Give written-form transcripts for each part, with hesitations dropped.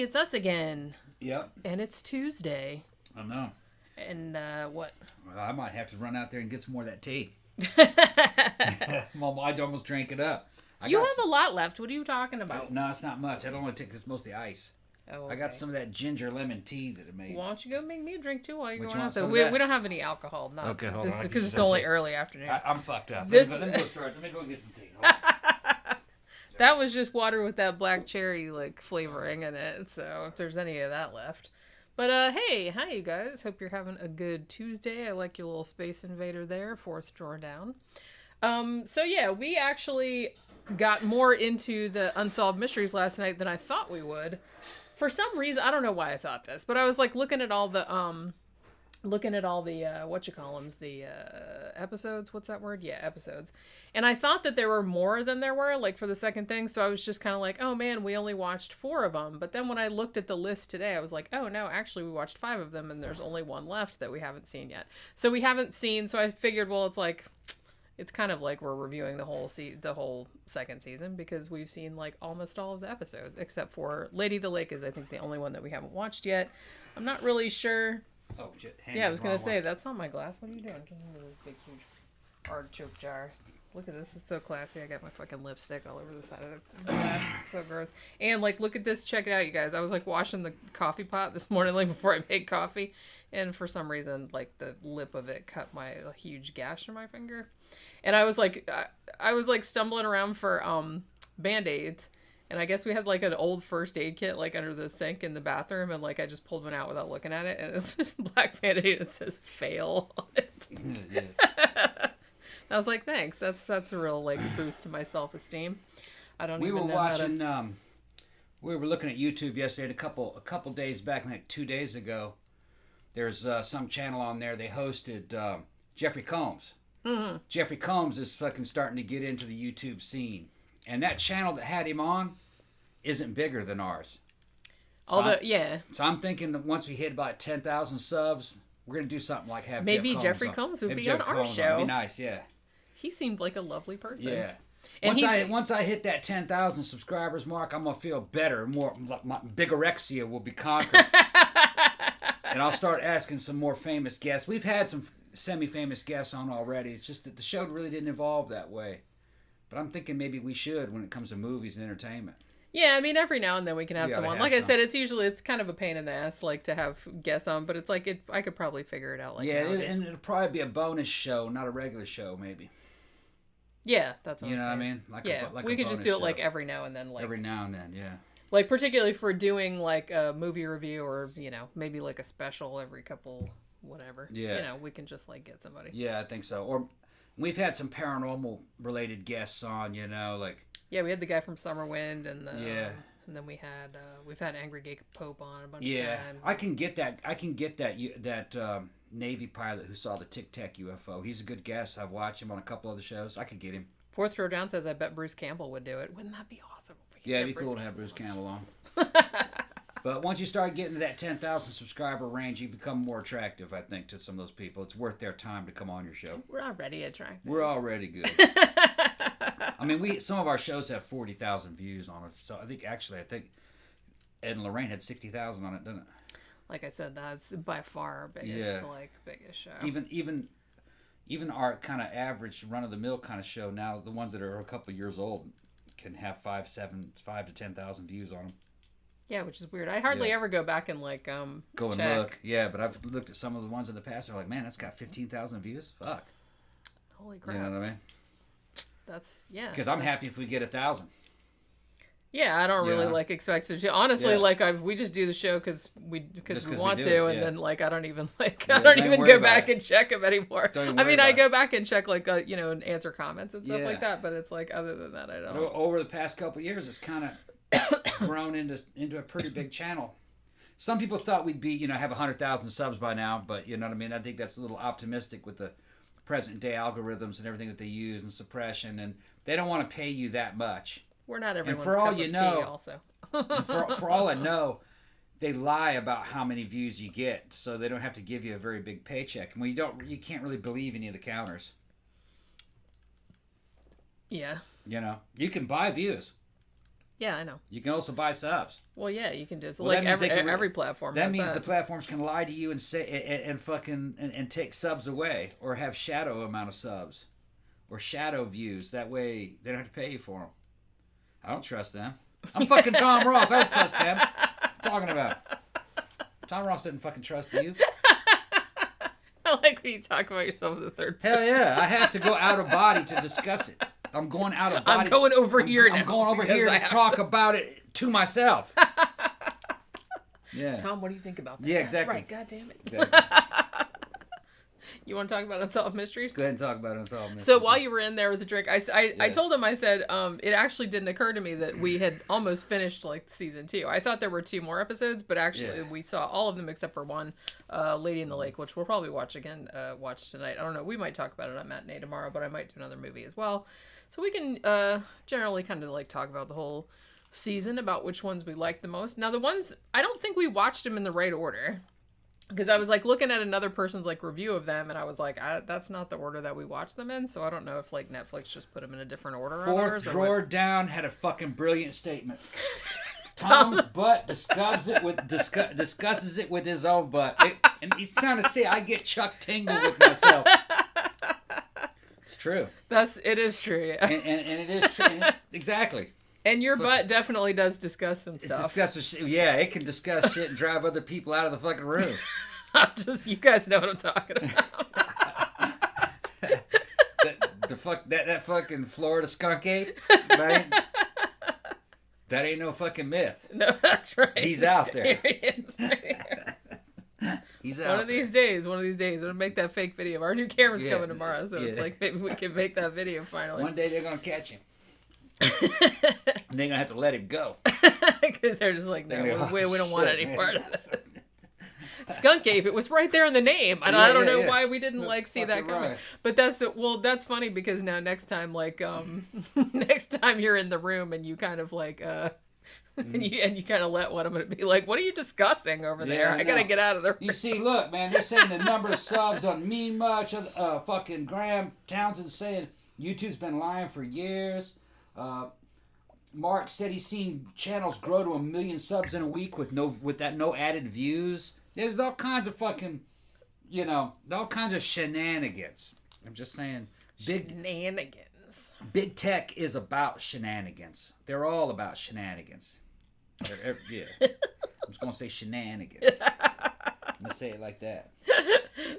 it's us again. Yep. And it's Tuesday. I know. And what? Well, I might have to run out there and get some more of that tea. Well, I almost drank it up. You have a lot left. What are you talking about? No, it's not much. I don't want to take this mostly ice. Oh, okay. I got some of that ginger lemon tea that I made. Why don't you go make me a drink too while you're Which going one? out there? We don't have any alcohol. No, okay, hold on. Because it's only early afternoon. I'm fucked up. This... Let me go start. Let me go get some tea. That was just water with that black cherry like flavoring in it. So if there's any of that left. But hey, hi you guys. Hope you're having a good Tuesday. I like your little Space Invader there, fourth drawer down. So yeah, we actually got more into the Unsolved Mysteries last night than I thought we would. For some reason, I don't know why I thought this, but I was like looking at all the whatchamacallums, the episodes. What's that word? Yeah, episodes. And I thought that there were more than there were, like for the second thing. So I was just kind of like, oh man, we only watched 4 of them. But then when I looked at the list today, I was like, oh no, actually we watched 5 of them, and there's only 1 left that we haven't seen yet. So we haven't seen. So I figured, well, it's kind of like we're reviewing the whole second season, because we've seen like almost all of the episodes except for Lady of the Lake is I think the only one that we haven't watched yet. I'm not really sure. Oh shit! Yeah, I was gonna say that's not my glass. What are you doing? Get into this big huge artichoke jar. Look at this. It's so classy. I got my fucking lipstick all over the side of the glass. It's so gross. And like, look at this. Check it out, you guys. I was like washing the coffee pot this morning, like before I made coffee, and for some reason, like the lip of it cut a huge gash in my finger. And I was like stumbling around for Band-Aids, and I guess we had like an old first aid kit like under the sink in the bathroom, and like I just pulled one out without looking at it, and it's this black Band-Aid that says "fail" on it. I was like, thanks. That's a real like boost to my self-esteem. We were looking at YouTube yesterday, and a couple days back, like 2 days ago. There's some channel on there. They hosted Jeffrey Combs. Mm-hmm. Jeffrey Combs is fucking starting to get into the YouTube scene, and that channel that had him on isn't bigger than ours. So I'm thinking that once we hit about 10,000 subs, we're gonna do something like have maybe Jeffrey Combs would be on our show. That'd be nice, yeah. He seemed like a lovely person. Yeah. And once I hit that 10,000 subscribers mark, I'm gonna feel better. My bigorexia will be conquered, and I'll start asking some more famous guests. We've had some semi-famous guests on already. It's just that the show really didn't evolve that way. But I'm thinking maybe we should when it comes to movies and entertainment. Yeah, I mean, every now and then we can have someone. Like I said, it's kind of a pain in the ass, like to have guests on, but it's like I could probably figure it out. Like and it'll probably be a bonus show, not a regular show, maybe. Yeah, that's what you know saying. What I mean? We could just do it like every now and then, like every now and then, yeah. Like particularly for doing like a movie review, or maybe like a special every couple. Whatever. Yeah. We can just like get somebody. Yeah, I think so. Or we've had some paranormal related guests on, like. Yeah, we had the guy from Summerwind, and and then we've had Angry Gay Pope on a bunch of times. Yeah, I can get that Navy pilot who saw the Tic Tac UFO. He's a good guest. I've watched him on a couple other shows. I could get him. Fourth Row Down says, I bet Bruce Campbell would do it. Wouldn't that be awesome? Yeah, it'd be cool to have Bruce Campbell on. But once you start getting to that 10,000 subscriber range, you become more attractive, I think, to some of those people. It's worth their time to come on your show. We're already attractive. We're already good. I mean, some of our shows have 40,000 views on it. So I think Ed and Lorraine had 60,000 on it, didn't it? Like I said, that's by far our biggest show. Even our kind of average run-of-the-mill kind of show now, the ones that are a couple of years old, can have 5 to 10,000 views on them. Yeah, which is weird. I hardly ever go back and like go and look. Yeah, but I've looked at some of the ones in the past. They're like, man, that's got 15,000 views. Fuck. Holy crap. You know what I mean? That's Because I'm happy if we get 1,000. Yeah, I don't really like expect to. Honestly, like we just do the show because we want to, and then like I don't even go back and check them anymore. I mean, I go back and check like and answer comments and stuff like that, but it's like other than that, I don't. Over the past couple of years, it's kind of grown into a pretty big channel. Some people thought we'd be have 100,000 subs by now, but you know what I mean. I think that's a little optimistic with the present day algorithms and everything that they use and suppression, and they don't want to pay you that much. We're not everyone's and for all cup you of know, tea also. for all I know, they lie about how many views you get, so they don't have to give you a very big paycheck. And you can't really believe any of the counters. Yeah. You can buy views. Yeah, I know. You can also buy subs. Well, yeah, you can do so. Well, Like every platform. That means the platforms can lie to you and say and take subs away, or have shadow amount of subs, or shadow views. That way they don't have to pay you for them. I don't trust them. I'm fucking Tom Ross. I don't trust them. What are you talking about? Tom Ross didn't fucking trust you. I like when you talk about yourself in the third person. Hell yeah, I have to go out of body to discuss it. I'm going out of body. I'm going over here now. I'm going over here to talk about it to myself. Yeah. Tom, what do you think about that? Yeah, exactly. That's right. God damn it. Exactly. You want to talk about Unsolved Mysteries? Go ahead and talk about Unsolved Mysteries. So while you were in there with the drink, I told him, I said, it actually didn't occur to me that we had almost finished like season 2. I thought there were 2 more episodes, but actually we saw all of them except for one, Lady in the Lake, which we'll probably watch tonight. I don't know. We might talk about it on Matinee tomorrow, but I might do another movie as well. So we can generally kind of like talk about the whole season, about which ones we liked the most. Now the ones, I don't think we watched them in the right order. Because I was like looking at another person's like review of them, and I was like, that's not the order that we watched them in. So I don't know if like Netflix just put them in a different order. Fourth drawer down had a fucking brilliant statement. Tom's butt discusses it with his own butt, and he's trying to say I get Chuck Tingle with myself. It's true. It is true. Yeah. And it is true. Exactly. And your butt definitely does discuss some stuff. It discusses, yeah, it can discuss shit and drive other people out of the fucking room. You guys know what I'm talking about. that fucking Florida skunk ape, that ain't no fucking myth. No, that's right. He's out there. He is right. He's out. One of these days, I'm gonna make that fake video. Our new camera's coming tomorrow, so it's like maybe we can make that video finally. One day they're gonna catch him. And they're gonna have to let him go. Because they're just like, no, we don't want any part of this. Skunk ape, it was right there in the name. And I don't know why we didn't like see that coming. Right. But that's funny, because now next time, like next time you're in the room and you kind of like and you kind of let one of them be like, what are you discussing over there? I gotta get out of the room. You see, look, man, they're saying the number of subs don't mean much. Fucking Graham Townsend saying YouTube's been lying for years. Mark said he's seen channels grow to 1 million subs in a week with no added views. There's all kinds of fucking, all kinds of shenanigans. I'm just saying, shenanigans. Big tech is about shenanigans. They're all about shenanigans. Yeah, I'm just gonna say shenanigans. I'm gonna say it like that.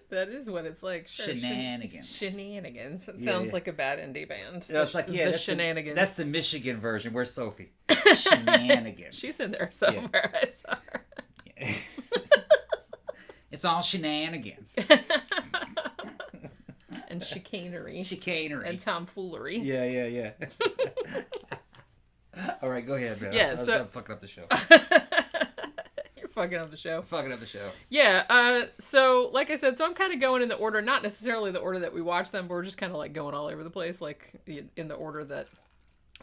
That is what it's like. Sure. Shenanigans. Shenanigans. It sounds like a bad indie band. It's like, the Shenanigans. That's the Michigan version. Where's Sophie? Shenanigans. She's in there somewhere. I saw her. Yeah. It's all shenanigans. And chicanery. Chicanery. And tomfoolery. Yeah. All right, go ahead, man. Yeah, I'm fucking up the show. Fucking up the show. Fucking up the show. Yeah, so like I said, I'm kind of going in the order, not necessarily the order that we watched them, but we're just kind of like going all over the place, like in the order that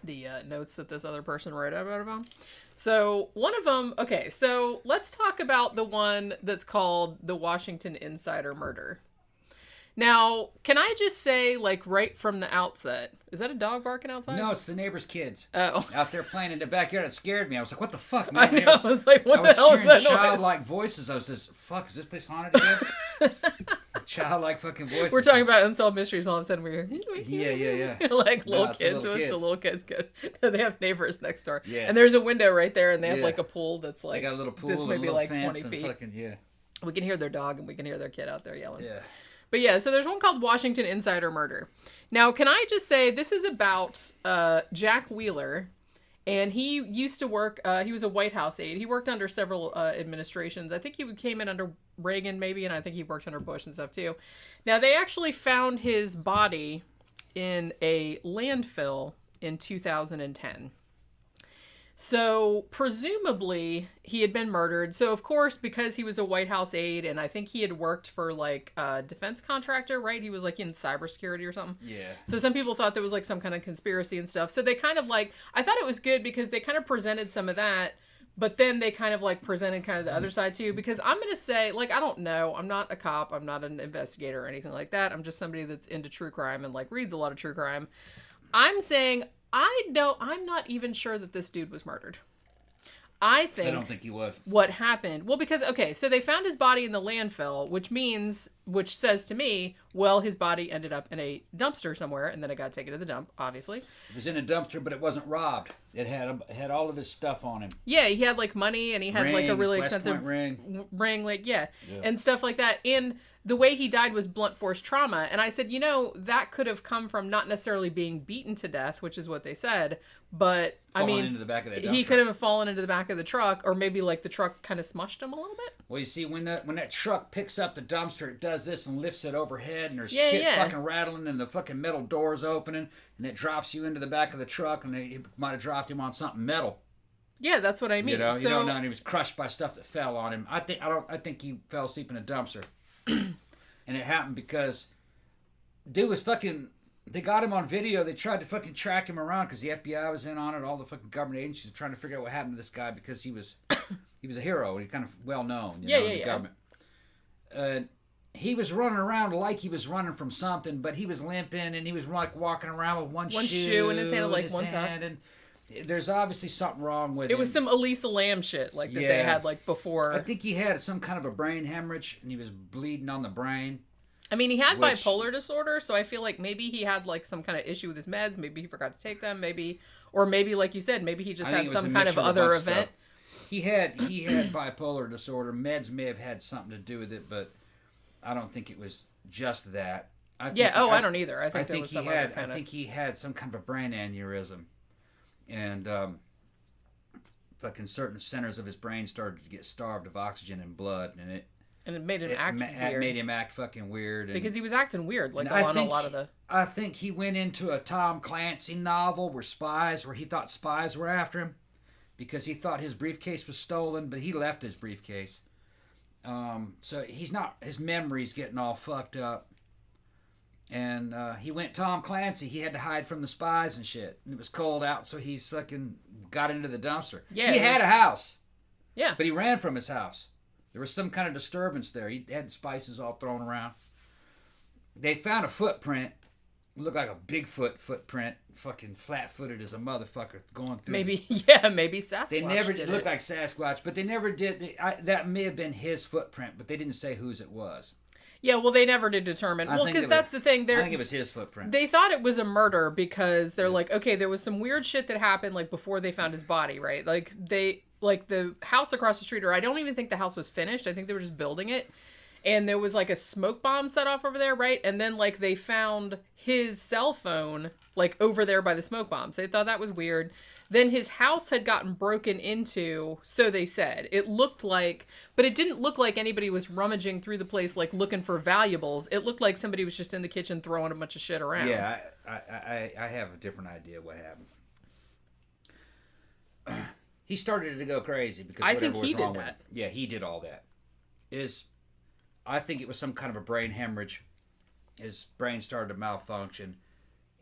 the notes that this other person wrote about them. So one of them, okay, so let's talk about the one that's called the Washington Insider Murder. Now, can I just say, like, right from the outset, is that a dog barking outside? No, it's the neighbor's kids. Oh. Out there playing in the backyard. It scared me. I was like, what the fuck, man? I know. I was like, what the hell is that noise? Childlike voices. I was just, fuck, is this place haunted again? Childlike fucking voices. We're talking about Unsolved Mysteries. All of a sudden, we're Yeah. Like little kids. It's the little kids. They have neighbors next door. Yeah. And there's a window right there, and they have like a pool that's like, they got a little pool. This may be like 20 feet. Fucking, We can hear their dog, and we can hear their kid out there yelling. Yeah. But yeah, so there's one called Washington Insider Murder. Now, can I just say, this is about Jack Wheeler, and he used to work, he was a White House aide. He worked under several administrations. I think he came in under Reagan, maybe, and I think he worked under Bush and stuff, too. Now, they actually found his body in a landfill in 2010. So, presumably, he had been murdered. So, of course, because he was a White House aide, and I think he had worked for, like, a defense contractor, right? He was, like, in cybersecurity or something. Yeah. So, some people thought there was, like, some kind of conspiracy and stuff. So, they kind of, like, I thought it was good because they kind of presented some of that, but then they kind of, like, presented kind of the other side, too. Because I'm going to say, like, I don't know. I'm not a cop. I'm not an investigator or anything like that. I'm just somebody that's into true crime and, like, reads a lot of true crime. I'm saying I'm not even sure that this dude was murdered. I don't think he was. What happened? Well, because, okay, so they found his body in the landfill, which says to me, well, his body ended up in a dumpster somewhere, and then it got taken to the dump, obviously. It was in a dumpster, but it wasn't robbed. It had all of his stuff on him. Yeah, he had, like, money, and he had, like, a really expensive ring, like, and stuff like that. And the way he died was blunt force trauma. And I said, that could have come from not necessarily being beaten to death, which is what they said, but into the back of that he could have fallen into the back of the truck, or maybe like the truck kind of smushed him a little bit. Well, you see, when that truck picks up the dumpster, it does this and lifts it overhead, and there's shit fucking rattling, and the fucking metal doors opening, and it drops you into the back of the truck, and it might have dropped him on something metal. Yeah, that's what I mean. You don't know, and he was crushed by stuff that fell on him. I think he fell asleep in a dumpster, and it happened because dude was fucking. They got him on video. They tried to fucking track him around because the FBI was in on it. All the fucking government agencies were trying to figure out what happened to this guy because he was a hero. He kind of well known, in the government. He was running around like he was running from something, but he was limping and he was like walking around with one shoe in his hand, like one hand, and there's obviously something wrong with him. It was some Elisa Lam shit that they had like before. I think he had some kind of a brain hemorrhage and he was bleeding on the brain. I mean, he had bipolar disorder, so I feel like maybe he had like some kind of issue with his meds. Maybe he forgot to take them. Maybe, like you said, maybe he just had some kind of other event. He had bipolar disorder. Meds may have had something to do with it, but I don't think it was just that. I don't either. I think he had some kind of a brain aneurysm, and fucking certain centers of his brain started to get starved of oxygen and blood, and it made him act weird. It made him act fucking weird. Because he was acting weird, like on a lot of the... I think he went into a Tom Clancy novel where he thought spies were after him because he thought his briefcase was stolen, but he left his briefcase. So his memory's getting all fucked up. And he went Tom Clancy. He had to hide from the spies and shit. And it was cold out, so he's fucking got into the dumpster. Yeah, he had a house. Yeah. But he ran from his house. There was some kind of disturbance there. He had spices all thrown around. They found a footprint. It looked like a Bigfoot footprint. Fucking flat-footed as a motherfucker going through. Maybe Sasquatch. They never did. It looked like Sasquatch, but they never did. That may have been his footprint, but they didn't say whose it was. Yeah, well, they never did determine. Well, because that's the thing. I think it was his footprint. They thought it was a murder because they're like, okay, there was some weird shit that happened like before they found his body, right? Like the house across the street, or I don't even think the house was finished. I think they were just building it. And there was like a smoke bomb set off over there, right? And then like they found his cell phone like over there by the smoke bombs. They thought that was weird. Then his house had gotten broken into, so they said. It looked like, but it didn't look like anybody was rummaging through the place like looking for valuables. It looked like somebody was just in the kitchen throwing a bunch of shit around. Yeah, I have a different idea what happened. He started to go crazy because I think he did that. Yeah, he did all that. I think it was some kind of a brain hemorrhage. His brain started to malfunction.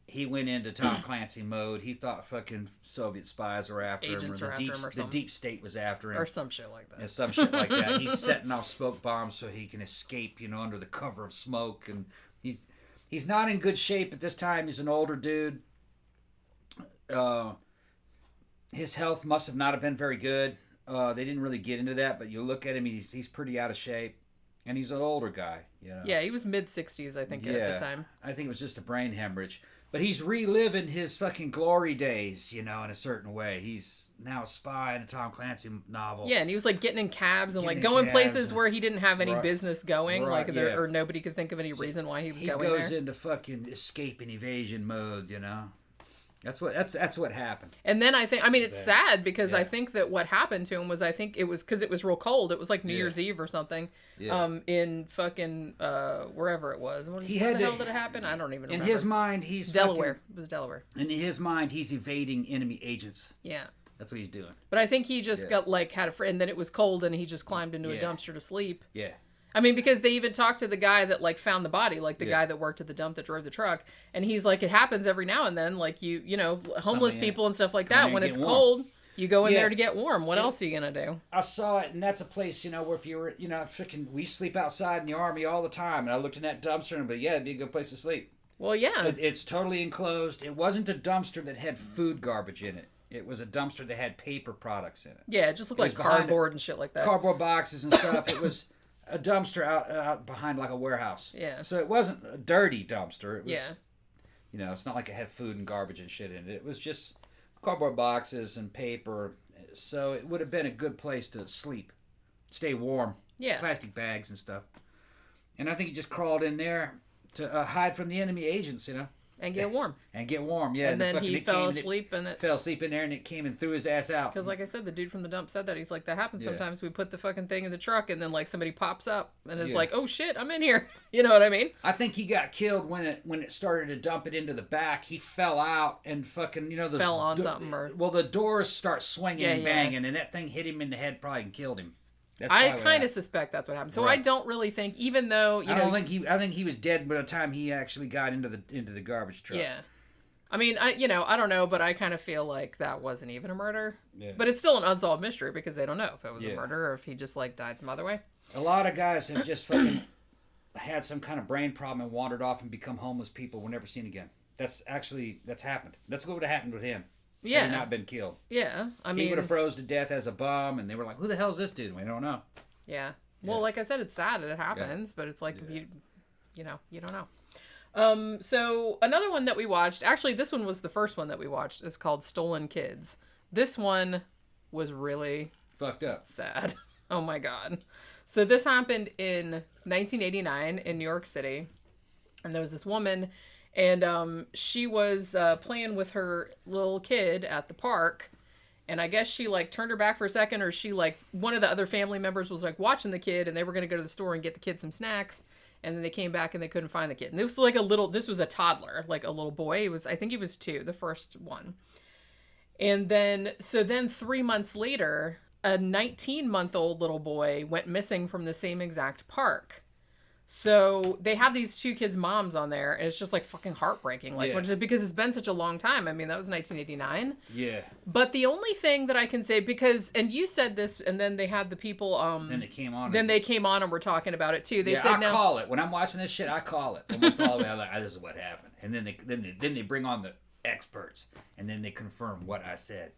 He went into Tom Clancy mode. He thought fucking Soviet spies were after him. Or the deep state was after him. Or some shit like that. Yeah, some shit like that. He's setting off smoke bombs so he can escape, under the cover of smoke. And he's not in good shape at this time. He's an older dude. His health must have not have been very good. They didn't really get into that, but you look at him, he's pretty out of shape. And he's an older guy, Yeah, he was mid-60s, I think, at the time. I think it was just a brain hemorrhage. But he's reliving his fucking glory days, in a certain way. He's now a spy in a Tom Clancy novel. Yeah, and he was like getting in cabs and like going places where he didn't have any business going, or nobody could think of any reason why he was going there. He goes into fucking escape and evasion mode, That's what happened. And then it's sad because I think that what happened to him was, it was because it was real cold. It was like New Year's Eve or something. Yeah. In fucking wherever it was. What the hell did it happen? I don't even remember. In his mind, he's Delaware. It was Delaware. In his mind, he's evading enemy agents. Yeah. That's what he's doing. But I think he just got had a friend, and then it was cold, and he just climbed into a dumpster to sleep. Yeah. I mean, because they even talked to the guy that like found the body, like the guy that worked at the dump that drove the truck, and he's like, it happens every now and then, like homeless people and stuff like that. When it's cold, you go in there to get warm. What else are you gonna do? I saw it, and that's a place, where if you were, we sleep outside in the Army all the time, and I looked in that dumpster and it'd be a good place to sleep. Well, yeah. It's totally enclosed. It wasn't a dumpster that had food garbage in it. It was a dumpster that had paper products in it. Yeah, it just looked like cardboard and shit like that. Cardboard boxes and stuff. It was a dumpster out behind like a warehouse. Yeah. So it wasn't a dirty dumpster. It was, yeah. You know, it's not like it had food and garbage and shit in it. It was just cardboard boxes and paper. So it would have been a good place to sleep, stay warm. Yeah. Plastic bags and stuff. And I think he just crawled in there to hide from the enemy agents, you know. And get warm. And get warm, yeah. And then he fell asleep in it. Fell asleep in there and it came and threw his ass out. Because like I said, the dude from the dump said that. He's like, that happens sometimes. We put the fucking thing in the truck and then like somebody pops up and is like, oh shit, I'm in here. You know what I mean? I think he got killed when it started to dump it into the back. He fell out and fucking, you know, fell on something. Well, the doors start swinging and banging and that thing hit him in the head probably and killed him. I kind of suspect that's what happened. So I don't really think, even though I think he was dead by the time he actually got into the garbage truck. Yeah, I mean, I don't know, but I kind of feel like that wasn't even a murder. Yeah. But it's still an unsolved mystery because they don't know if it was a murder or if he just like died some other way. A lot of guys have just fucking had some kind of brain problem and wandered off and become homeless people. Were never seen again. That's happened. That's what would have happened with him. Yeah. Had he not been killed. Yeah, I mean, he would have froze to death as a bum, and they were like, "Who the hell is this dude?" We don't know. Yeah. Well, like I said, it's sad that it happens, but it's like if you don't know. So another one that we watched, actually, this one was the first one that we watched. Is called Stolen Kids. This one was really fucked up, sad. Oh my god. So this happened in 1989 in New York City, and there was this woman. And she was playing with her little kid at the park. And I guess she, like, turned her back for a second. Or she, like, one of the other family members was, like, watching the kid. And they were going to go to the store and get the kid some snacks. And then they came back and they couldn't find the kid. And this was, like, this was a toddler, like a little boy. I think he was 2, the first one. And then 3 months later, a 19-month-old little boy went missing from the same exact park. So they have these 2 kids' moms on there, and it's just like fucking heartbreaking. Like, because it's been such a long time. I mean, that was 1989. Yeah. But the only thing that I can say, and you said this, and then they had the people. Then they came on. They came on and were talking about it too. They said, I call it when I'm watching this shit. I call it almost all the way. I'm like, this is what happened, and then they bring on the experts, and then they confirm what I said.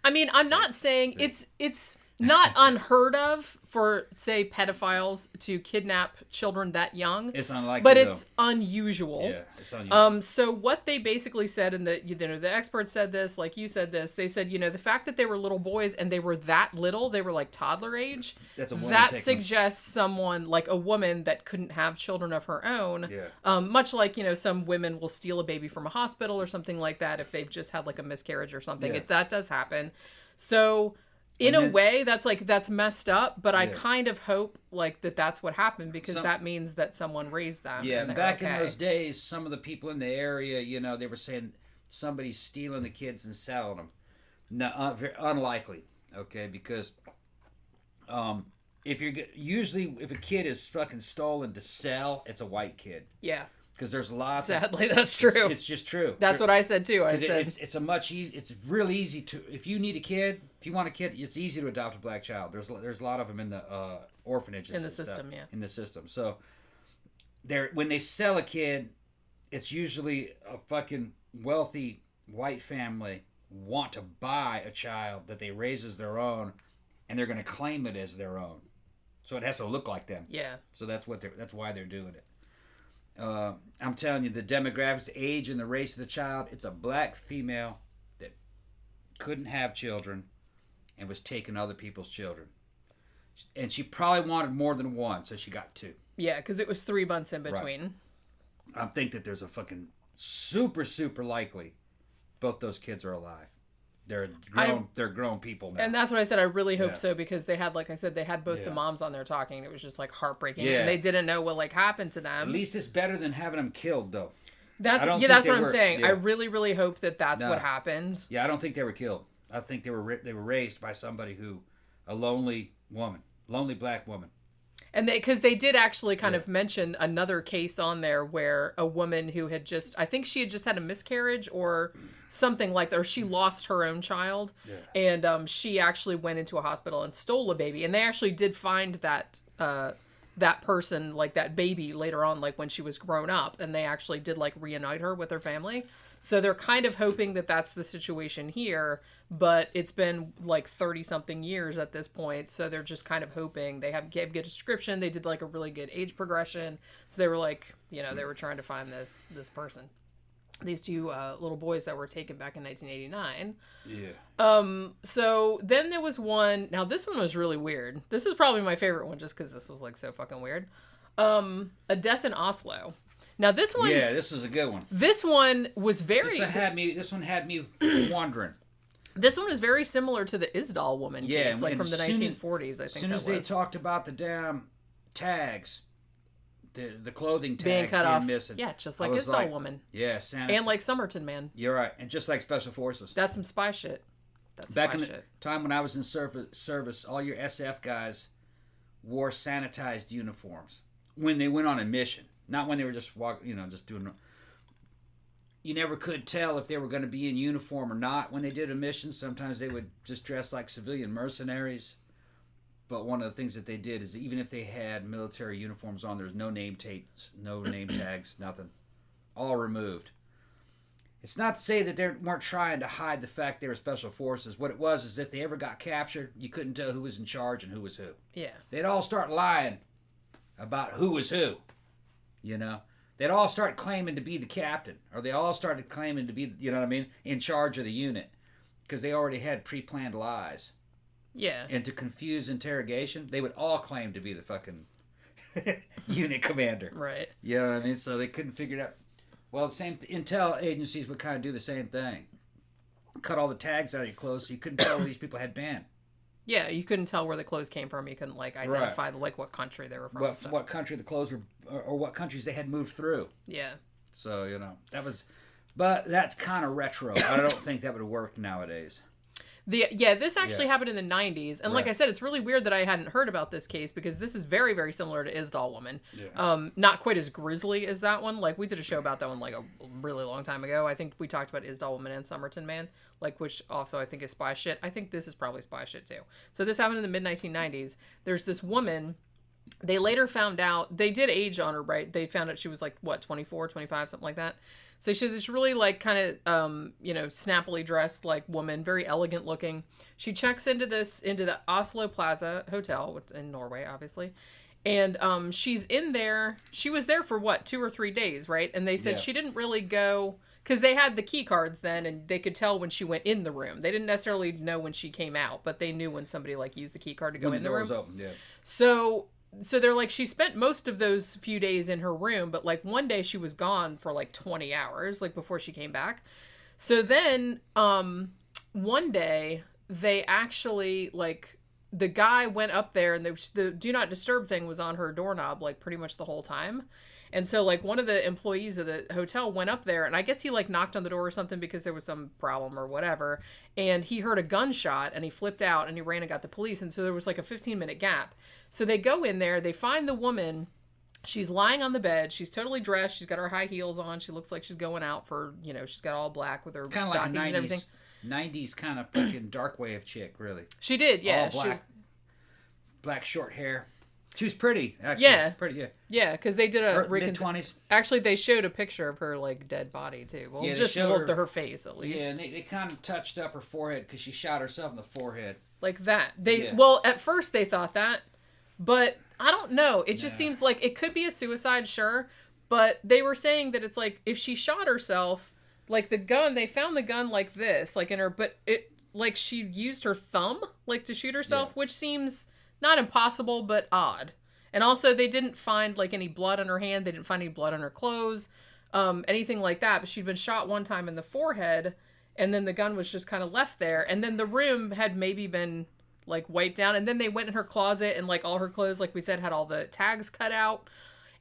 I mean, I'm not saying it's not unheard of for, say, pedophiles to kidnap children that young. It's unlikely, but it's unusual. Yeah, it's unusual. So what they basically said, and the experts said this, like you said this, they said, the fact that they were little boys and they were that little, they were like toddler age. That suggests someone like a woman that couldn't have children of her own. Yeah. Much like some women will steal a baby from a hospital or something like that if they've just had like a miscarriage or something. Yeah. That does happen. So. In a way, that's messed up, but I kind of hope like that's what happened because that means that someone raised them. Yeah, and back in those days, some of the people in the area, they were saying somebody's stealing the kids and selling them. No, unlikely. Okay, because if a kid is fucking stolen to sell, it's a white kid. Yeah. Because there's lots. Sadly, that's true. It's just true. That's what I said too. I said it's real easy to if you need a kid, if you want a kid, it's easy to adopt a black child. There's a lot of them in the orphanages in the system, in the system. So when they sell a kid, it's usually a fucking wealthy white family want to buy a child that they raise as their own, and they're going to claim it as their own. So it has to look like them. Yeah. So that's why they're doing it. I'm telling you, the demographics, the age, and the race of the child, it's a black female that couldn't have children and was taking other people's children. And she probably wanted more than one, so she got 2. Yeah, because it was 3 months in between. Right. I think that there's a fucking super, super likely both those kids are alive. They're grown people now. And that's what I said. I really hope so because they had, like I said, they had both the moms on there talking. It was just like heartbreaking. Yeah. And they didn't know what like happened to them. At least it's better than having them killed, though. That's what I'm saying. Yeah. I really, really hope that's what happened. Yeah, I don't think they were killed. I think they were raised by somebody a lonely black woman. And because they did actually kind of mention another case on there where a woman who had I think she had just had a miscarriage or something like that, or she lost her own child. Yeah. And she actually went into a hospital and stole a baby. And they actually did find that that person, like that baby later on, like when she was grown up, and they actually did like reunite her with her family. So they're kind of hoping that that's the situation here, but it's been like 30 something years at this point. So they're just kind of hoping. They gave good description. They did like a really good age progression. So they were like, you know, they were trying to find this person. These two little boys that were taken back in 1989. Yeah. So then there was one. Now this one was really weird. This is probably my favorite one, just because this was like so fucking weird. A Death in Oslo. Now this one. Yeah, this is a good one. This one was very. This one had me wondering. This one is very similar to the Isdal woman case, like from the 1940s. I think. As soon as they talked about the damn tags. The clothing tags being cut off. Missing. Yeah, just like Isdal woman. Yeah, and like Somerton Man. You're right, and just like Special Forces. That's some spy shit. Back in the time when I was in service, all your SF guys wore sanitized uniforms when they went on a mission, not when they were just just doing. You never could tell if they were going to be in uniform or not when they did a mission. Sometimes they would just dress like civilian mercenaries. But one of the things that they did is even if they had military uniforms on, there's no name tags, nothing. All removed. It's not to say that they weren't trying to hide the fact they were special forces. What it was is if they ever got captured, you couldn't tell who was in charge and who was who. Yeah. They'd all start lying about who was who. You know? They'd all start claiming to be the captain. Or they all started claiming to be, you know what I mean, in charge of the unit. Because they already had pre-planned lies. Yeah. And to confuse interrogation, they would all claim to be the fucking unit commander. Right. You know what I mean? So they couldn't figure it out. Well, the same intel agencies would kind of do the same thing. Cut all the tags out of your clothes so you couldn't tell where these people had been. Yeah, you couldn't tell where the clothes came from. You couldn't like identify like what country they were from. What country the clothes were, or what countries they had moved through. Yeah. So, but that's kind of retro. I don't think that would have worked nowadays. This actually happened in the 90s. And like I said, it's really weird that I hadn't heard about this case because this is very, very similar to Isdal Woman. Yeah. Not quite as grisly as that one. Like, we did a show about that one like a really long time ago. I think we talked about Isdal Woman and Somerton Man, like, which also I think is spy shit. I think this is probably spy shit too. So this happened in the mid-1990s. There's this woman. They later found out, they did age on her, right? They found out she was like, 24, 25, something like that. So she's this really like kind of, snappily dressed like woman, very elegant looking. She checks into the Oslo Plaza Hotel in Norway, obviously. And she's in there. She was there for 2 or 3 days, right? And they said she didn't really go because they had the key cards then and they could tell when she went in the room. They didn't necessarily know when she came out, but they knew when somebody like used the key card to go in the room. Was open, yeah. So they're like, she spent most of those few days in her room, but like one day she was gone for like 20 hours, like before she came back. So then one day they actually like the guy went up there and the do not disturb thing was on her doorknob like pretty much the whole time. And so like one of the employees of the hotel went up there and I guess he like knocked on the door or something because there was some problem or whatever. And he heard a gunshot and he flipped out and he ran and got the police. And so there was like a 15-minute gap. So they go in there, they find the woman. She's lying on the bed. She's totally dressed. She's got her high heels on. She looks like she's going out for, she's got all black with her kind stockings of like and everything. 90s kind of fucking dark wave chick, really. She did, yeah. All black, black short hair. She was pretty, actually. Yeah. Pretty, yeah. Yeah, because they did a... mid-20s. Actually, they showed a picture of her, like, dead body, too. Well, just looked at her face, at least. Yeah, and they kind of touched up her forehead because she shot herself in the forehead. Like that. Well, at first they thought that, but I don't know. It just seems like it could be a suicide, sure, but they were saying that it's like, if she shot herself, like the gun, they found the gun like this, like in her, but it, like she used her thumb, like to shoot herself, which seems... not impossible, but odd. And also, they didn't find, like, any blood on her hand. They didn't find any blood on her clothes, anything like that. But she'd been shot one time in the forehead, and then the gun was just kind of left there. And then the room had maybe been, like, wiped down. And then they went in her closet, and, like, all her clothes, like we said, had all the tags cut out.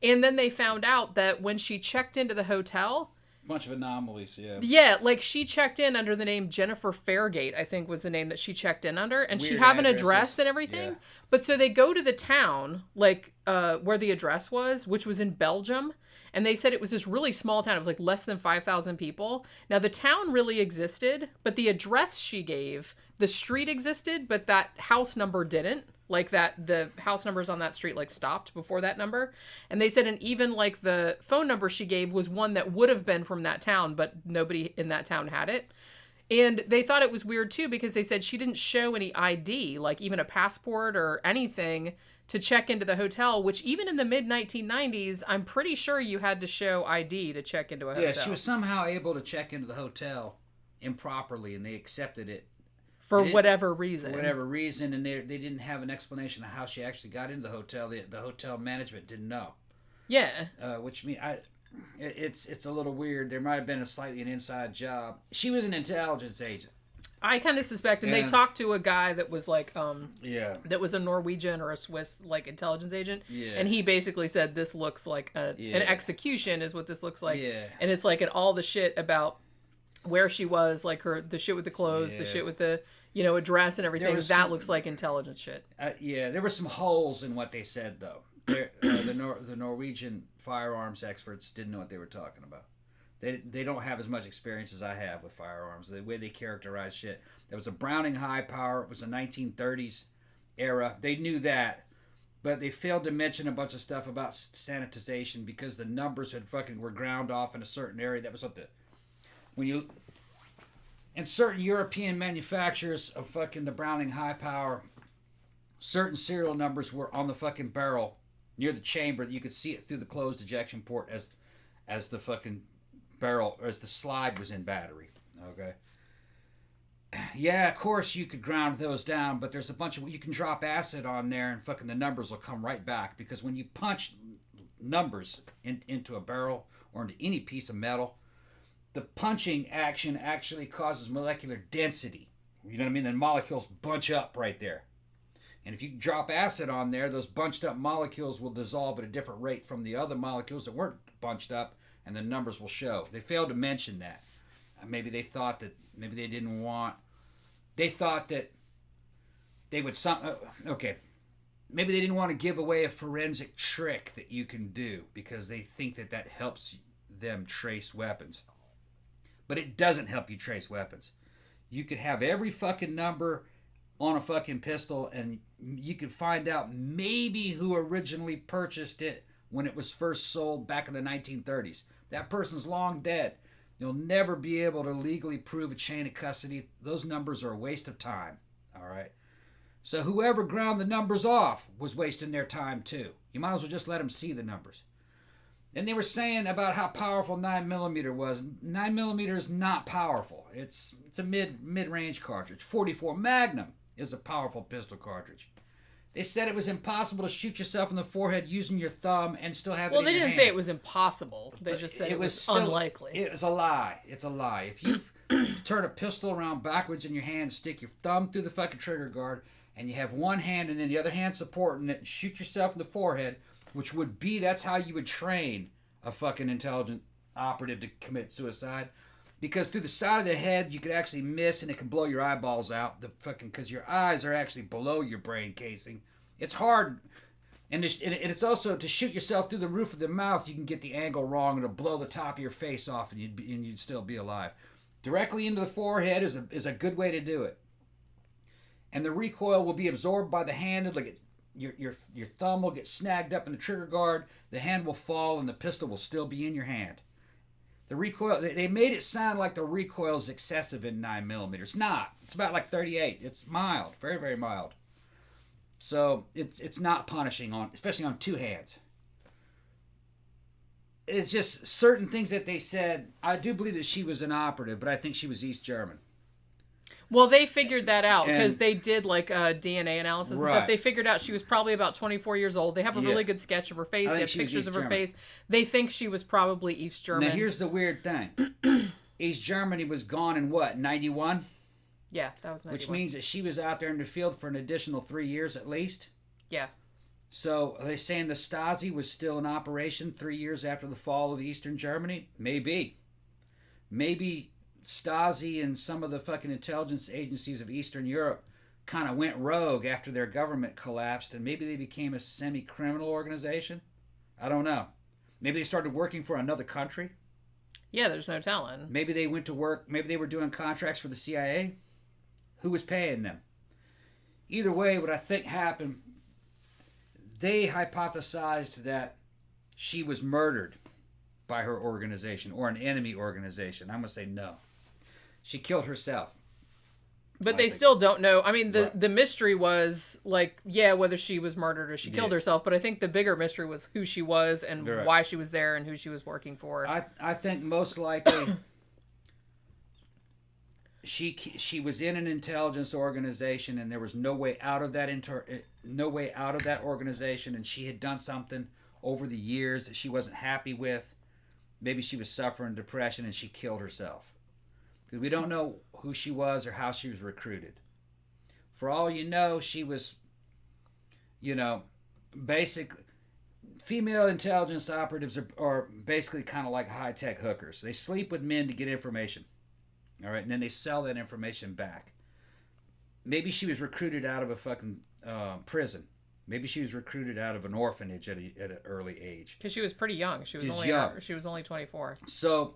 And then they found out that when she checked into the hotel... bunch of anomalies, yeah. Yeah, like she checked in under the name Jennifer Fairgate, I think was the name that she checked in under. And she had an address and everything. Yeah. But so they go to the town, like where the address was, which was in Belgium. And they said it was this really small town. It was like less than 5,000 people. Now the town really existed, but the address she gave, the street existed, but that house number didn't. Like that, the house numbers on that street like stopped before that number. And they said, and even like the phone number she gave was one that would have been from that town, but nobody in that town had it. And they thought it was weird too, because they said she didn't show any ID, like even a passport or anything to check into the hotel, which even in the mid 1990s, I'm pretty sure you had to show ID to check into a hotel. Yeah, she was somehow able to check into the hotel improperly, and they accepted it. For whatever reason. For whatever reason, and they didn't have an explanation of how she actually got into the hotel. The hotel management didn't know. Yeah. Which means it's a little weird. There might have been an inside job. She was an intelligence agent. I kind of suspect, and they talked to a guy that was like, that was a Norwegian or a Swiss like intelligence agent, and he basically said this looks like an execution is what this looks like, and it's like, and all the shit about where she was, like the shit with the clothes, the shit with the address and everything, looks like intelligence shit. There were some holes in what they said though. The Norwegian firearms experts didn't know what they were talking about. They don't have as much experience as I have with firearms. The way they characterize shit. There was a Browning high power. It was a 1930s era. They knew that, but they failed to mention a bunch of stuff about sanitization because the numbers were ground off in a certain area. That was what and certain European manufacturers of fucking the Browning high power, certain serial numbers were on the fucking barrel near the chamber that you could see it through the closed ejection port as the fucking barrel, or as the slide was in battery. Okay. Yeah, of course you could ground those down, but there's a bunch of, you can drop acid on there and fucking the numbers will come right back, because when you punch numbers into a barrel or into any piece of metal, the punching action actually causes molecular density. You know what I mean? The molecules bunch up right there. And if you drop acid on there, those bunched up molecules will dissolve at a different rate from the other molecules that weren't bunched up, and the numbers will show. They failed to mention that. Maybe they thought that, maybe they didn't want, they thought that they would maybe they didn't want to give away a forensic trick that you can do, because they think that helps them trace weapons. But it doesn't help you trace weapons. You could have every fucking number on a fucking pistol, and you could find out maybe who originally purchased it when it was first sold back in the 1930s. That person's long dead. You'll never be able to legally prove a chain of custody. Those numbers are a waste of time. All right? So whoever ground the numbers off was wasting their time too. You might as well just let them see the numbers. And they were saying about how powerful 9mm was. 9mm is not powerful. It's a mid-range cartridge. 44 Magnum is a powerful pistol cartridge. They said it was impossible to shoot yourself in the forehead using your thumb and still have it in your hand. Well, they didn't say it was impossible. They just said it was unlikely. It's a lie. It's a lie. If you turn a pistol around backwards in your hand, stick your thumb through the fucking trigger guard, and you have one hand and then the other hand supporting it, and shoot yourself in the forehead, that's how you would train a fucking intelligent operative to commit suicide. Because through the side of the head, you could actually miss, and it can blow your eyeballs out. Because your eyes are actually below your brain casing. It's hard, and it's also to shoot yourself through the roof of the mouth. You can get the angle wrong, and it'll blow the top of your face off, and you'd still be alive. Directly into the forehead is a good way to do it. And the recoil will be absorbed by the hand. Like your thumb will get snagged up in the trigger guard. The hand will fall, and the pistol will still be in your hand. The recoil, they made it sound like the recoil is excessive in 9mm. It's not. It's about like 38. It's mild, very, very mild. So it's not punishing especially on two hands. It's just certain things that they said. I do believe that she was an operative, but I think she was East German. Well, they figured that out because they did like DNA analysis and stuff. They figured out she was probably about 24 years old. They have a really good sketch of her face. They have pictures of her face. They think she was probably East German. Now, here's the weird thing. East Germany was gone in what, 91? Yeah, that was 91. Which means that she was out there in the field for an additional 3 years at least? Yeah. So, are they saying the Stasi was still in operation 3 years after the fall of Eastern Germany? Maybe. Maybe Stasi and some of the fucking intelligence agencies of Eastern Europe kind of went rogue after their government collapsed, and maybe they became a semi-criminal organization? I don't know. Maybe they started working for another country? Yeah, there's no telling. Maybe they went to work, maybe they were doing contracts for the CIA? Who was paying them? either way, what I think happened, they hypothesized that she was murdered by her organization or an enemy organization. I'm going to say no. She killed herself. But they still don't know. I mean, the mystery was, like, whether she was murdered or she killed herself. But I think the bigger mystery was who she was and why she was there and who she was working for. I think most likely she was in an intelligence organization and there was no way out of that organization, and she had done something over the years that she wasn't happy with. Maybe she was suffering depression and she killed herself. Because we don't know who she was or how she was recruited. For all you know, she was, basically, female intelligence operatives are basically kind of like high-tech hookers. They sleep with men to get information. All right, and then they sell that information back. Maybe she was recruited out of a fucking prison. Maybe she was recruited out of an orphanage at an early age. Because she was pretty young. She was only 24. So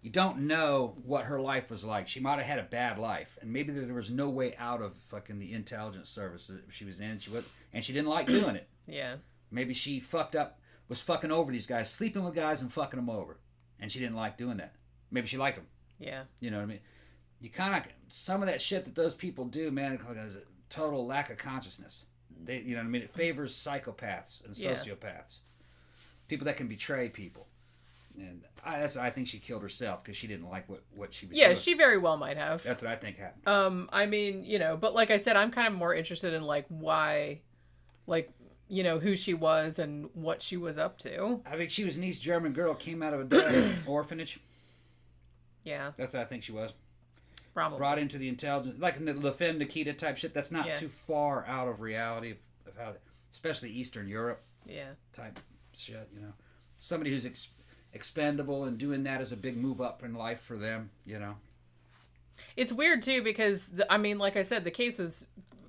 you don't know what her life was like. She might have had a bad life, and maybe there was no way out of fucking the intelligence service that she was in. She didn't like doing it. Yeah. Maybe she fucked up, was fucking over these guys, sleeping with guys and fucking them over, and she didn't like doing that. Maybe she liked them. Yeah. You know what I mean? You kind of, some of that shit that those people do, man, is a total lack of consciousness. They, you know what I mean? It favors psychopaths and sociopaths. People that can betray people. And I think she killed herself because she didn't like what she was doing. Yeah, she very well might have. That's what I think happened. I mean, but like I said, I'm kind of more interested in, like, why, like, who she was and what she was up to. I think she was an East German girl, came out of a orphanage. Yeah. That's what I think she was. Probably. Brought into the intelligence, like in the La Femme Nikita type shit. That's not too far out of reality of how, especially Eastern Europe. Yeah. Type shit, Somebody who's expendable and doing that is a big move up in life for them, It's weird too because, like I said, the case was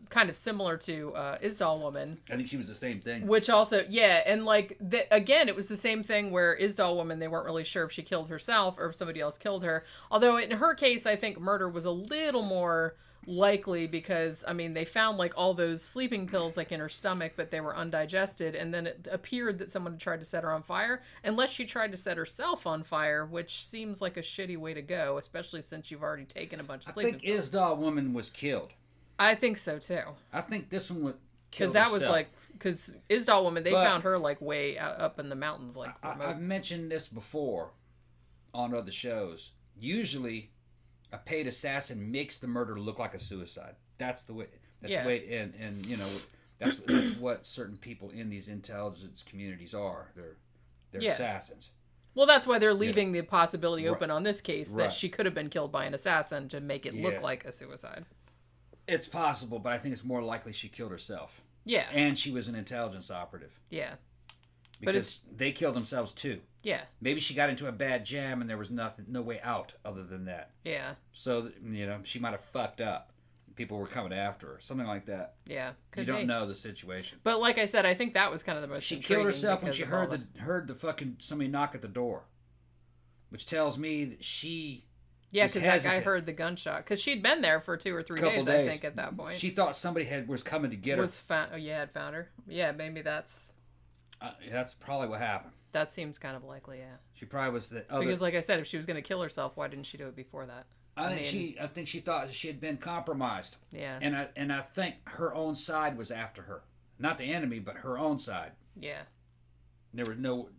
kind of similar to Isdal Woman. I think she was the same thing. Which also, and like, again, it was the same thing where Isdal Woman, they weren't really sure if she killed herself or if somebody else killed her. Although in her case, I think murder was a little more likely because, they found like all those sleeping pills like in her stomach, but they were undigested. And then it appeared that someone had tried to set her on fire, unless she tried to set herself on fire, which seems like a shitty way to go, especially since you've already taken a bunch of sleeping pills. I think Isdal Woman was killed. I think so too. I think this one would kill because that was like because Isdal Woman they found her like way up in the mountains like. I've mentioned this before on other shows. Usually, a paid assassin makes the murder look like a suicide. That's the way. That's the way, and that's what certain people in these intelligence communities are. They're assassins. Well, that's why they're leaving the possibility open on this case that she could have been killed by an assassin to make it look like a suicide. It's possible, but I think it's more likely she killed herself. Yeah. And she was an intelligence operative. Yeah. Because they killed themselves too. Yeah. Maybe she got into a bad jam and there was no way out other than that. Yeah. So, she might have fucked up. People were coming after her. Something like that. Yeah. You don't know the situation. But like I said, I think that was kind of the most She killed herself when she heard the fucking somebody knock at the door. Which tells me that she... Yeah, because that guy heard the gunshot. Because she'd been there for 2 or 3 days, I think, at that point. She thought somebody was coming to get her. Had found her. Yeah, maybe that's... that's probably what happened. That seems kind of likely, yeah. She probably was the other... Because, like I said, if she was going to kill herself, why didn't she do it before that? I think she thought she had been compromised. Yeah. And I think her own side was after her. Not the enemy, but her own side. Yeah.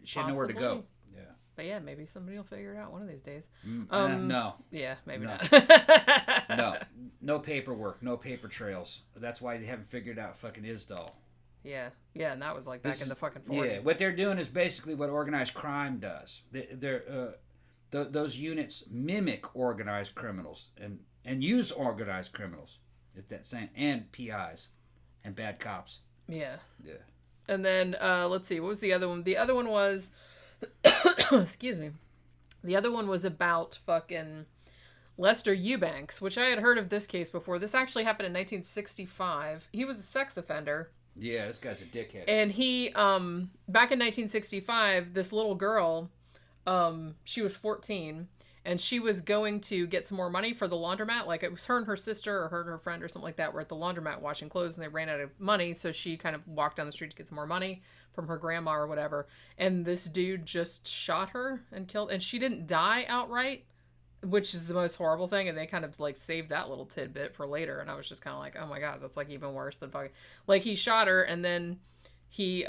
She had nowhere to go. Yeah. But yeah, maybe somebody will figure it out one of these days. No. Yeah, maybe not. No. No paperwork, no paper trails. That's why they haven't figured out fucking Isdal. Yeah. Yeah, and that was like back in the fucking 40s. Yeah, what they're doing is basically what organized crime does. Those units mimic organized criminals and use organized criminals. It's that same. And PIs and bad cops. Yeah. Yeah. And then, let's see, what was the other one? The other one was... excuse me. The other one was about fucking Lester Eubanks, which I had heard of this case before. This actually happened in 1965. He was a sex offender. Yeah, this guy's a dickhead. And he, back in 1965, this little girl, she was 14, and she was going to get some more money for the laundromat. Like, it was her and her sister, or her and her friend, or something like that, were at the laundromat washing clothes, and they ran out of money, so she kind of walked down the street to get some more money from her grandma or whatever, and this dude just shot her and killed, and she didn't die outright, which is the most horrible thing, and they kind of, like, saved that little tidbit for later, and I was just kind of like, oh my god, that's, like, even worse than fucking... Like, he shot her, and then he,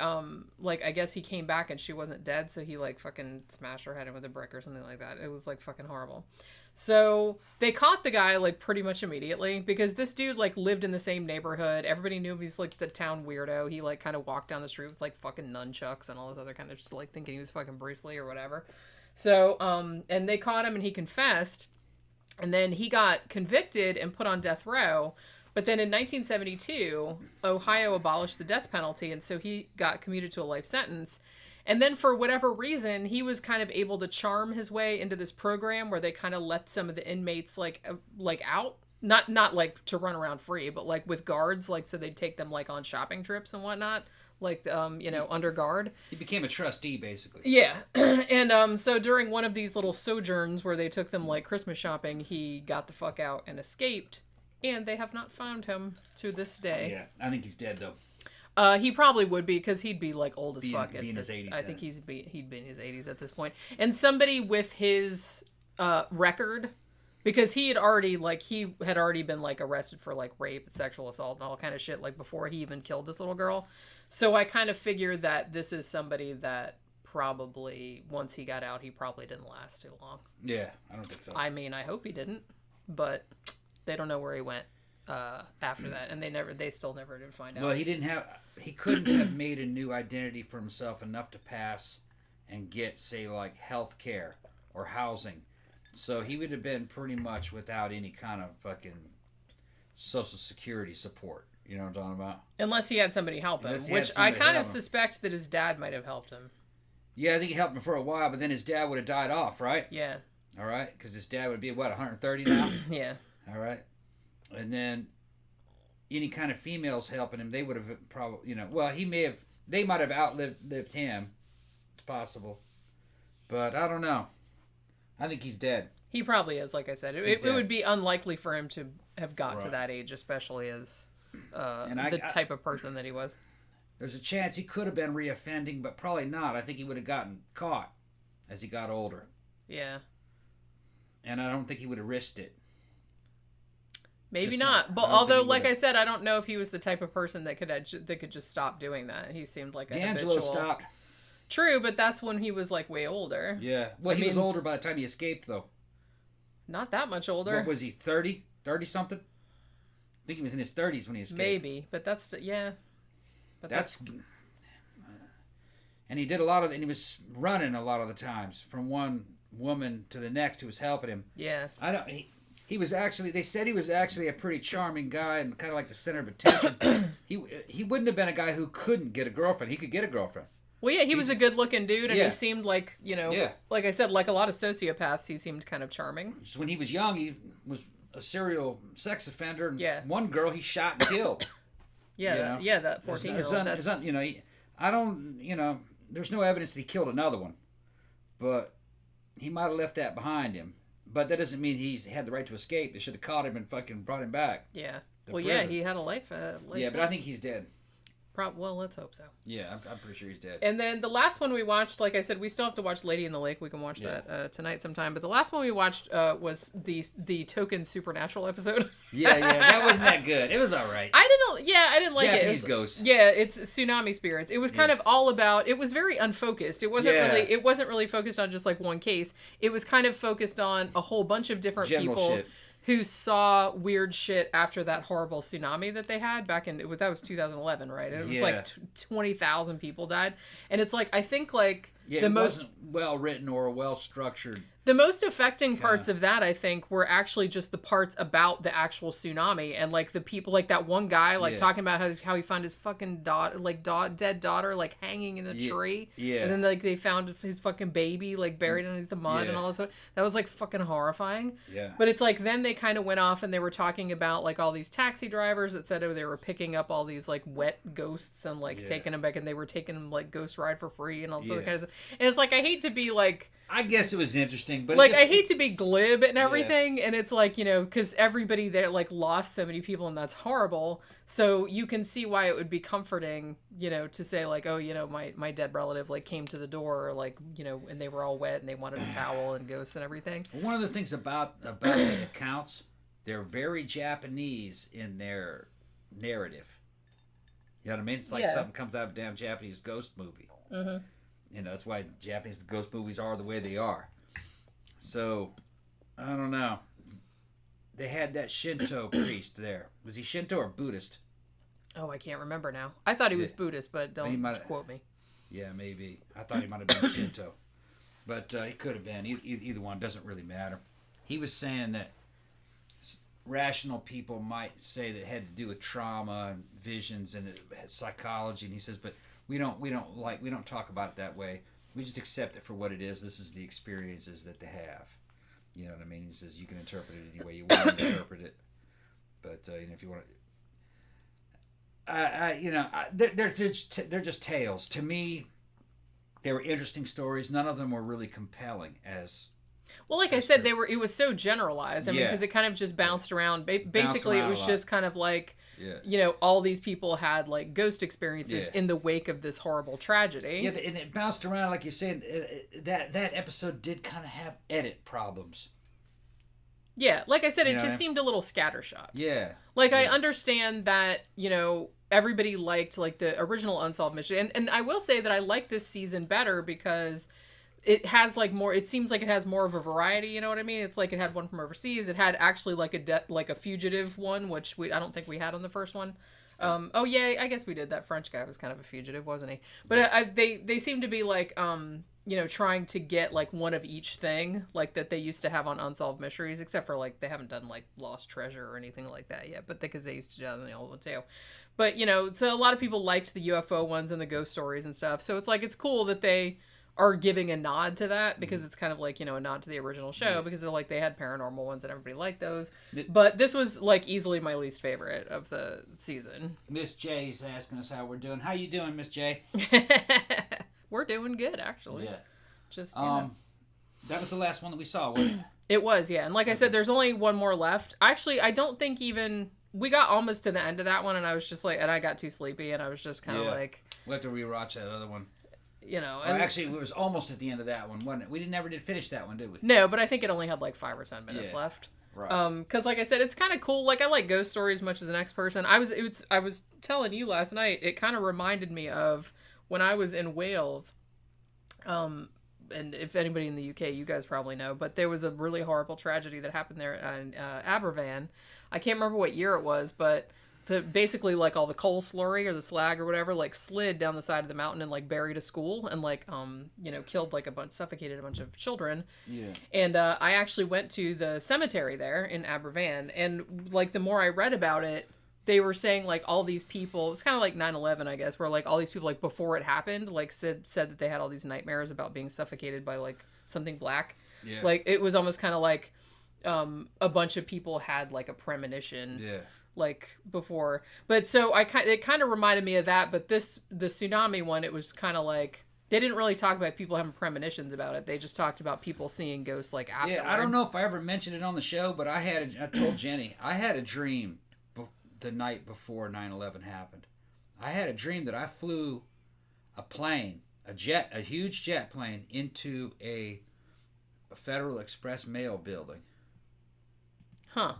like, I guess he came back and she wasn't dead, so he, like, fucking smashed her head in with a brick or something like that. It was, like, fucking horrible. So, they caught the guy, like, pretty much immediately, because this dude, like, lived in the same neighborhood. Everybody knew he was, like, the town weirdo. He, like, kind of walked down the street with, like, fucking nunchucks and all this other kind of just, like, thinking he was fucking Bruce Lee or whatever. So, and they caught him and he confessed, and then he got convicted and put on death row. But then in 1972, Ohio abolished the death penalty, and so he got commuted to a life sentence. And then for whatever reason, he was kind of able to charm his way into this program where they kind of let some of the inmates like out. Not like to run around free, but like with guards, like so they'd take them like on shopping trips and whatnot. Like, under guard. He became a trustee, basically. Yeah. And so during one of these little sojourns where they took them, like, Christmas shopping, he got the fuck out and escaped. And they have not found him to this day. Yeah, I think he's dead, though. He probably would be, because he'd be, like, old as fuck at in this. His 80s, I think he'd be in his 80s at this point. And somebody with his record... Because he had already been, like, arrested for, like, rape and sexual assault and all kind of shit, like, before he even killed this little girl. So I kind of figured that this is somebody that probably, once he got out, he probably didn't last too long. Yeah, I don't think so. I mean, I hope he didn't, but they don't know where he went after that, and they still never did find out. Well, he couldn't have made a new identity for himself enough to pass and get, say, like, health care or housing. So he would have been pretty much without any kind of fucking Social Security support. You know what I'm talking about? Unless he had somebody help him, which I kind of suspect that his dad might have helped him. Yeah, I think he helped him for a while, but then his dad would have died off, right? Yeah. All right, because his dad would be, 130 now? Yeah. All right. And then any kind of females helping him, they would have probably, they might have outlived him. It's possible. But I don't know. I think he's dead. He probably is, like I said. It would be unlikely for him to have got to that age, especially as the type of person that he was. There's a chance he could have been reoffending, but probably not. I think he would have gotten caught as he got older. Yeah. And I don't think he would have risked it. Maybe not. But although, like I said, I don't know if he was the type of person that could just stop doing that. He seemed like a D'Angelo stopped. True, but that's when he was, like, way older. Yeah. Well, he was older by the time he escaped, though. Not that much older. What was he, 30? 30-something? I think he was in his 30s when he escaped. Maybe, but that's... Yeah. But that's... And he did a lot of... And he was running a lot of the times from one woman to the next who was helping him. Yeah. He was actually... They said he was actually a pretty charming guy and kind of like the center of attention. He wouldn't have been a guy who couldn't get a girlfriend. He could get a girlfriend. Well, yeah, he was a good-looking dude, and he seemed like, like I said, like a lot of sociopaths, he seemed kind of charming. Just when he was young, he was a serial sex offender, and one girl he shot and killed. That 14-year-old. There's no evidence that he killed another one, but he might have left that behind him. But that doesn't mean he's had the right to escape. They should have caught him and fucking brought him back. Yeah. Yeah, he had a life. Yeah, but I think he's dead. Well, let's hope so. Yeah, I'm pretty sure he's dead. And then the last one we watched, like I said, we still have to watch Lady in the Lake. We can watch that tonight sometime. But the last one we watched was the token supernatural episode. Yeah, that wasn't that good. It was all right. I didn't like Japanese it. Ghosts. Yeah, it's tsunami spirits. It was kind of all about. It was very unfocused. It wasn't really focused on just like one case. It was kind of focused on a whole bunch of different people. Shit. Who saw weird shit after that horrible tsunami that they had back in... That was 2011, right? It was like 20,000 people died. And it's like, I think like... Yeah, it wasn't well written or well structured. The most affecting parts of that, I think, were actually just the parts about the actual tsunami and like the people, like that one guy, like talking about how he found his fucking dead daughter, like hanging in a tree. Yeah. And then like they found his fucking baby, like buried underneath the mud and all that stuff. That was like fucking horrifying. Yeah. But it's like then they kind of went off and they were talking about like all these taxi drivers that said they were picking up all these like wet ghosts and like taking them back, and they were taking them like ghost ride for free and all that kind of stuff. And it's like, I hate to be like, I guess it was interesting, but like, I hate to be glib and everything, and it's like, you know, because everybody there, like, lost so many people, and that's horrible, so you can see why it would be comforting, you know, to say, like, oh, you know, my dead relative, like, came to the door, like, you know, and they were all wet, and they wanted a towel and ghosts and everything. One of the things about the accounts, they're very Japanese in their narrative. You know what I mean? It's like something comes out of a damn Japanese ghost movie. Mm-hmm. You know, that's why Japanese ghost movies are the way they are. So, I don't know. They had that Shinto priest there. Was he Shinto or Buddhist? Oh, I can't remember now. I thought he was Buddhist, but don't quote me. Yeah, maybe. I thought he might have been Shinto. But he could have been. Either one doesn't really matter. He was saying that rational people might say that it had to do with trauma and visions and psychology. And he says, but we don't talk about it that way. We just accept it for what it is. This is the experiences that they have. You know what I mean? He says you can interpret it any way you want to interpret it. But you know, if you want to, they're just tales. To me, they were interesting stories. None of them were really compelling as. Well, like I said, they were. It was so generalized. I mean, because it kind of just bounced around. Basically, it was just kind of like. Yeah. You know, all these people had like ghost experiences in the wake of this horrible tragedy. Yeah, and it bounced around, like you're saying. That episode did kind of have edit problems. Yeah, like I said, it just seemed a little scattershot. Yeah. Like, I understand that, you know, everybody liked like the original Unsolved Mysteries. And I will say that I like this season better because it has like more, it seems like it has more of a variety, you know what I mean? It's like it had one from overseas. It had actually like a fugitive one, which I don't think we had on the first one. Oh yeah, I guess we did. That French guy was kind of a fugitive, wasn't he? But they seem to be like, you know, trying to get like one of each thing like that they used to have on Unsolved Mysteries, except for like they haven't done like Lost Treasure or anything like that yet, but because they used to do that in the old one too. But you know, so a lot of people liked the UFO ones and the ghost stories and stuff. So it's like, it's cool that they are giving a nod to that, because it's kind of like, you know, a nod to the original show, because they're like, they had paranormal ones and everybody liked those. But this was like easily my least favorite of the season. Miss J's asking us how we're doing. How you doing, Miss J? We're doing good, actually. Yeah. Just, you know. That was the last one that we saw, wasn't it? It was, yeah. And like I said, there's only one more left. Actually, I don't think even... We got almost to the end of that one, and I was just like... And I got too sleepy, and I was just kind of like... We'll have to rewatch that other one. You know, and actually, it was almost at the end of that one, wasn't it? We never did finish that one, did we? No, but I think it only had like 5 or 10 minutes left. Right. Because like I said, it's kind of cool. Like, I like ghost stories as much as the next person. I was telling you last night, it kind of reminded me of when I was in Wales. And if anybody in the UK, you guys probably know, but there was a really horrible tragedy that happened there in Aberfan. I can't remember what year it was, but basically like all the coal slurry or the slag or whatever like slid down the side of the mountain and like buried a school and like you know, killed like suffocated a bunch of children. Yeah. And I actually went to the cemetery there in Aberfan, and like the more I read about it, they were saying like all these people, it was kind of like 9/11, I guess, where like all these people like before it happened like said that they had all these nightmares about being suffocated by like something black. Yeah. Like it was almost kind of like a bunch of people had like a premonition. Yeah. Like before, but so it kind of reminded me of that. But the tsunami one, it was kind of like they didn't really talk about people having premonitions about it. They just talked about people seeing ghosts like afterward. Yeah, I don't know if I ever mentioned it on the show, but I told Jenny I had a dream the night before 9/11 happened. I had a dream that I flew a plane, a huge jet plane, into a Federal Express mail building. Huh.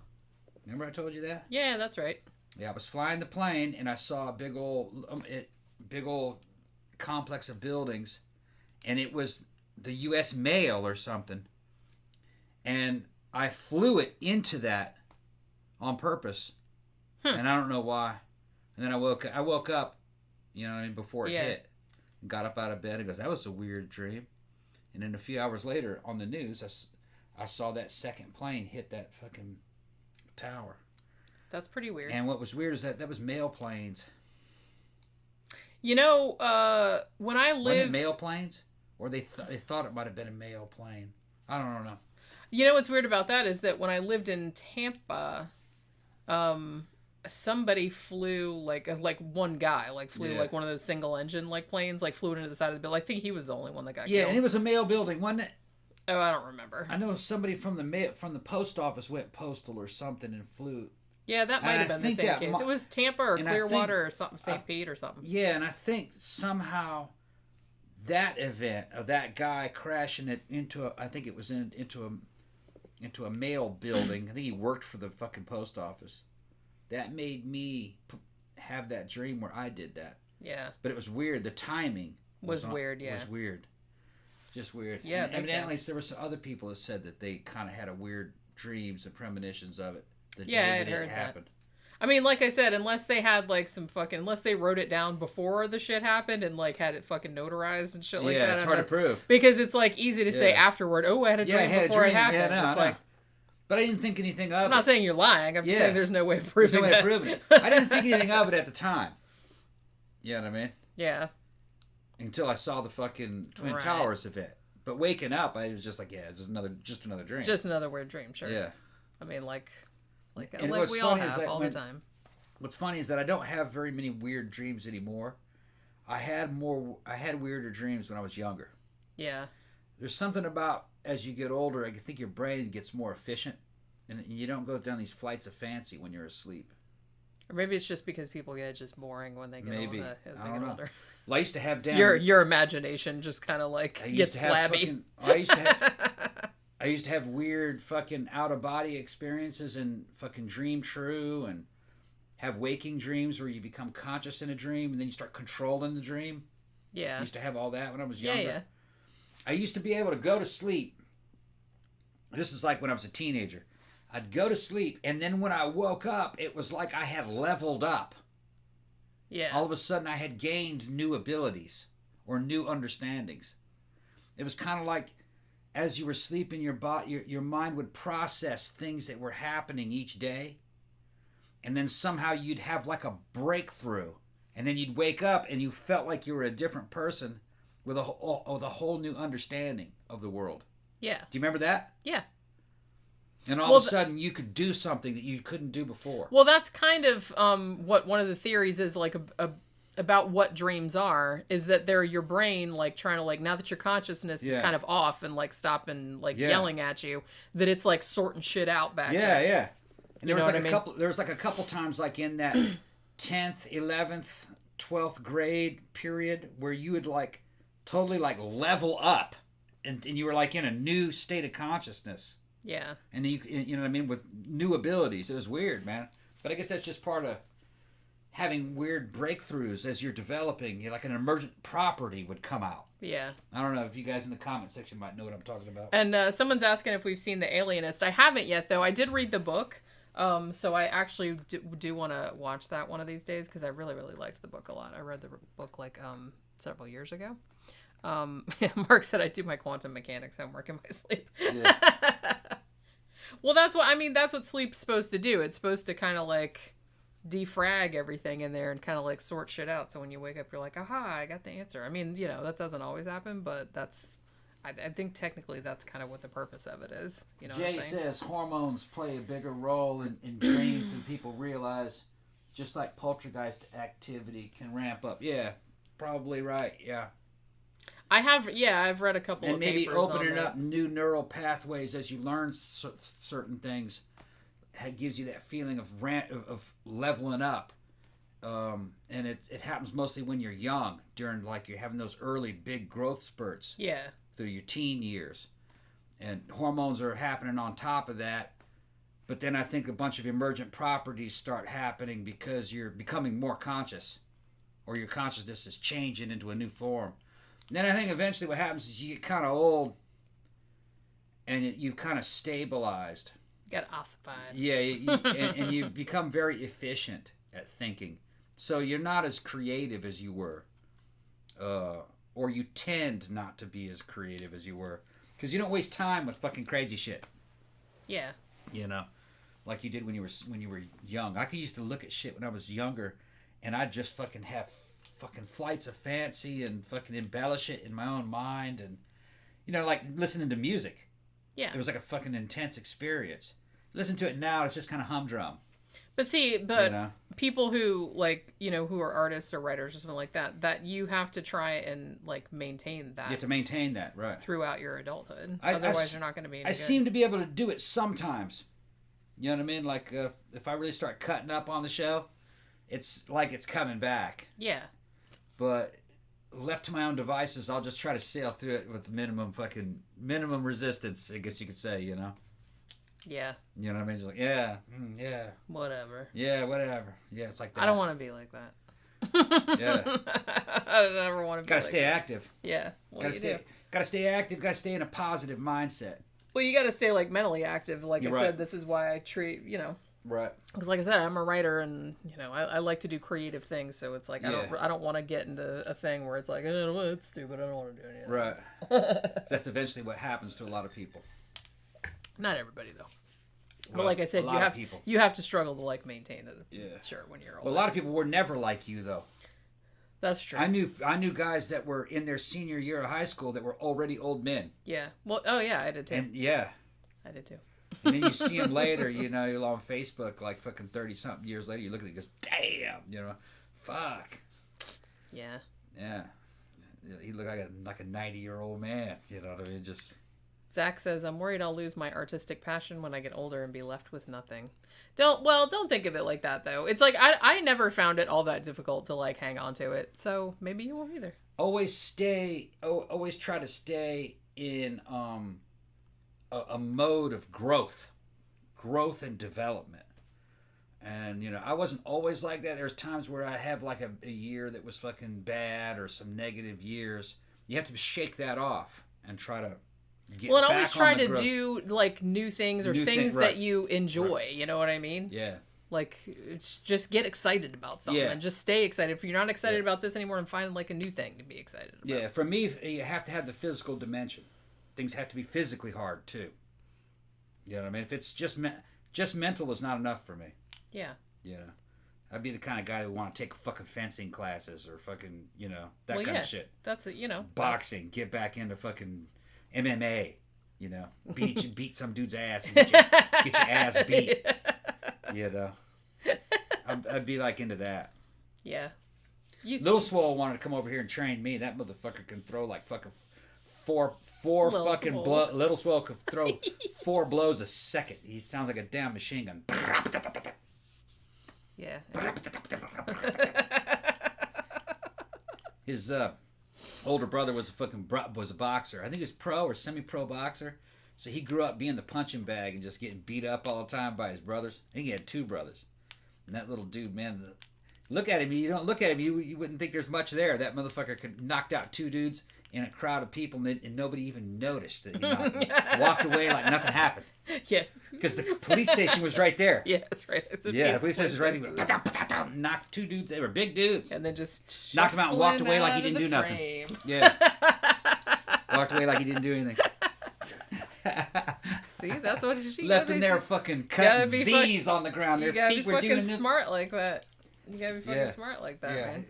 Remember I told you that? Yeah, that's right. Yeah, I was flying the plane and I saw a big old complex of buildings, and it was the U.S. mail or something. And I flew it into that on purpose, and I don't know why. And then I woke up, you know what I mean, before it hit, and got up out of bed and goes, that was a weird dream. And then a few hours later on the news, I saw that second plane hit that fucking tower. That's pretty weird. And what was weird is that was mail planes. You know, when I lived... Wasn't it mail planes? Or they thought it might have been a mail plane. I don't know. You know what's weird about that is that when I lived in Tampa, somebody flew like one guy flew like one of those single engine like planes like flew into the side of the building. I think he was the only one that got killed. and it was a mail building, wasn't it? Oh, I don't remember. I know somebody from the post office went postal or something and flew. Yeah, that might have been the same case. It was Tampa or Clearwater or something, St. Pete or something. Yeah, and I think somehow that event of that guy crashing it into a mail building. I think he worked for the fucking post office. That made me have that dream where I did that. Yeah. But it was weird. The timing was weird. Yeah. Was weird. Just weird. Yeah. And evidently, there were some other people that said that they kind of had a weird dreams and premonitions of it. The day that it happened. I mean, like I said, unless they had like unless they wrote it down before the shit happened and like had it fucking notarized and shit like that. Yeah, it's hard to prove. Because it's like easy to say afterward, oh, I had a dream before it happened. Yeah, no, it's like, but I didn't think anything of it. I'm not saying you're lying. I'm just saying there's no way of proving it. I didn't think anything of it at the time. You know what I mean? Yeah. Until I saw the fucking Twin Towers event. But waking up, I was just like, it's just another dream. Just another weird dream, sure. Yeah. I mean, like and we all have all the time. What's funny is that I don't have very many weird dreams anymore. I had weirder dreams when I was younger. Yeah. There's something about as you get older, I think your brain gets more efficient, and you don't go down these flights of fancy when you're asleep. Or maybe it's just because people get just boring when they get older. As they get older. Well, I used to have your imagination just kind of like gets flabby. I used to have weird fucking out of body experiences and fucking dream true and have waking dreams where you become conscious in a dream and then you start controlling the dream. Yeah. I used to have all that when I was younger. Yeah. I used to be able to go to sleep. This is like when I was a teenager. I'd go to sleep and then when I woke up, it was like I had leveled up. Yeah. All of a sudden I had gained new abilities or new understandings. It was kind of like as you were sleeping, your mind would process things that were happening each day. And then somehow you'd have like a breakthrough. And then you'd wake up and you felt like you were a different person with a whole new understanding of the world. Yeah. Do you remember that? Yeah. And all of a sudden you could do something that you couldn't do before. Well, that's kind of what one of the theories is like about what dreams are, is that they're your brain like trying to like, now that your consciousness is kind of off and like stopping like yelling at you, that it's like sorting shit out back there. Yeah. And there was like a couple times like in that 10th, 11th, 12th grade period where you would like totally like level up and you were like in a new state of consciousness. Yeah. And you know what I mean, with new abilities. It was weird, man. But I guess that's just part of having weird breakthroughs as you're developing. Like an emergent property would come out. Yeah. I don't know if you guys in the comment section might know what I'm talking about. And someone's asking if we've seen The Alienist. I haven't yet, though. I did read the book. So I actually do want to watch that one of these days because I really, really liked the book a lot. I read the book like several years ago. Mark said I do my quantum mechanics homework in my sleep. Yeah. Well, that's what sleep's supposed to do. It's supposed to kind of like defrag everything in there and kind of like sort shit out. So when you wake up, you're like, aha, I got the answer. I mean, that doesn't always happen, but I think technically that's kind of what the purpose of it is. You know Jay says hormones play a bigger role in dreams than people realize, just like poltergeist activity can ramp up. Yeah, probably right. Yeah. I've read a couple of papers on that. And maybe opening up new neural pathways as you learn certain things gives you that feeling of leveling up. And it happens mostly when you're young, during like you're having those early big growth spurts. Yeah. Through your teen years. And hormones are happening on top of that. But then I think a bunch of emergent properties start happening because you're becoming more conscious. Or your consciousness is changing into a new form. And then I think eventually what happens is you get kind of old. And you've kind of stabilized. You got ossified. Yeah, and you become very efficient at thinking. So you're not as creative as you were. Or you tend not to be as creative as you were. Because you don't waste time with fucking crazy shit. Yeah. Like you did when you were young. I used to look at shit when I was younger, and I'd just fucking have fucking flights of fancy and fucking embellish it in my own mind. And, like listening to music. Yeah. It was like a fucking intense experience. Listen to it now, it's just kind of humdrum. But see, people who like, who are artists or writers or something like that, that you have to try and like maintain that. You have to maintain that, right? Throughout your adulthood. Otherwise, you're not going to be any good. Seem to be able to do it sometimes. You know what I mean? Like, if I really start cutting up on the show, it's like it's coming back. Yeah. But left to my own devices, I'll just try to sail through it with minimum resistance, I guess you could say, Yeah. You know what I mean? Just like, yeah. Whatever. Yeah, whatever. Yeah, it's like that. I don't want to be like that. Yeah. I don't ever want to be Gotta stay active. Yeah. Gotta stay active. Gotta stay in a positive mindset. Well, you gotta stay, like, mentally active. Like I said, this is why I treat, Right. Because, like I said, I'm a writer, and I like to do creative things. So it's like I don't want to get into a thing where it's like, oh, well, it's stupid. I don't want to do anything. Right. That's eventually what happens to a lot of people. Not everybody though. But like I said, you have to struggle to like maintain it. Yeah. Sure, when you're older. Well, a lot of people were never like you though. That's true. I knew guys that were in their senior year of high school that were already old men. Yeah. Well, oh yeah, I did too. And yeah. I did too. And then you see them later, you're on Facebook, like fucking 30-something years later, you look at it and goes, damn, fuck. Yeah. Yeah. He looked like a 90-year-old man, you know what I mean? Just... Zach says, I'm worried I'll lose my artistic passion when I get older and be left with nothing. Don't think of it like that, though. It's like, I never found it all that difficult to, like, hang on to it, so maybe you won't either. Always try to stay in, a mode of growth and development. And, I wasn't always like that. There's times where I have like a year that was fucking bad or some negative years. You have to shake that off and try to get back on the growth. And always try to do like new things or things that you enjoy. Right. You know what I mean? Yeah. Like, just get excited about something and just stay excited. If you're not excited about this anymore, and find like a new thing to be excited about. Yeah, for me, you have to have the physical dimension. Things have to be physically hard too. You know what I mean? If it's just mental is not enough for me. Yeah. I'd be the kind of guy that would want to take fucking fencing classes or fucking, that kind of shit. That's it, Boxing, get back into fucking MMA, beat some dude's ass and get your ass beat. I'd be like into that. Yeah. Little Swole wanted to come over here and train me. That motherfucker can throw like fucking four Little fucking Swole. Little Swole could throw 4 blows a second. He sounds like a damn machine gun. Yeah. His older brother was a boxer. I think he was pro or semi-pro boxer. So he grew up being the punching bag and just getting beat up all the time by his brothers. I think he had 2 brothers. And that little dude, man, look at him. You don't look at him, you wouldn't think there's much there. That motherfucker could knocked out 2 dudes in a crowd of people, and nobody even noticed that he walked away like nothing happened. Yeah. Because the police station was right there. Yeah, that's right. The police station was right there. Knocked 2 dudes. They were big dudes. And then just knocked them out and walked away like he didn't do nothing. Yeah. Walked away like he didn't do anything. See, that's what she left them there fucking cutting Z's on the ground. Their feet were doing this. You gotta be fucking smart like that. You gotta be fucking smart like that, man.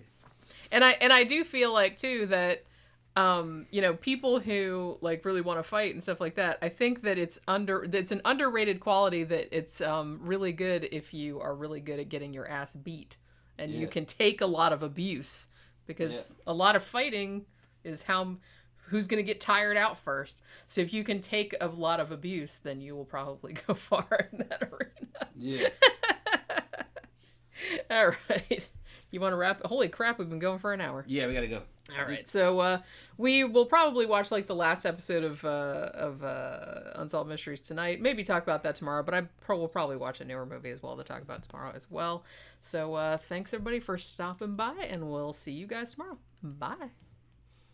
And I do feel like too that people who like really want to fight and stuff like that, I think that it's an underrated quality that it's really good if you are really good at getting your ass beat and you can take a lot of abuse, because a lot of fighting is who's going to get tired out first. So if you can take a lot of abuse, then you will probably go far in that arena. Yeah. All right. You want to wrap? Holy crap, we've been going for an hour. Yeah, we got to go. All right. So we will probably watch like the last episode of Unsolved Mysteries tonight. Maybe talk about that tomorrow, but will probably watch a newer movie as well to talk about tomorrow as well. So thanks everybody for stopping by, and we'll see you guys tomorrow. Bye.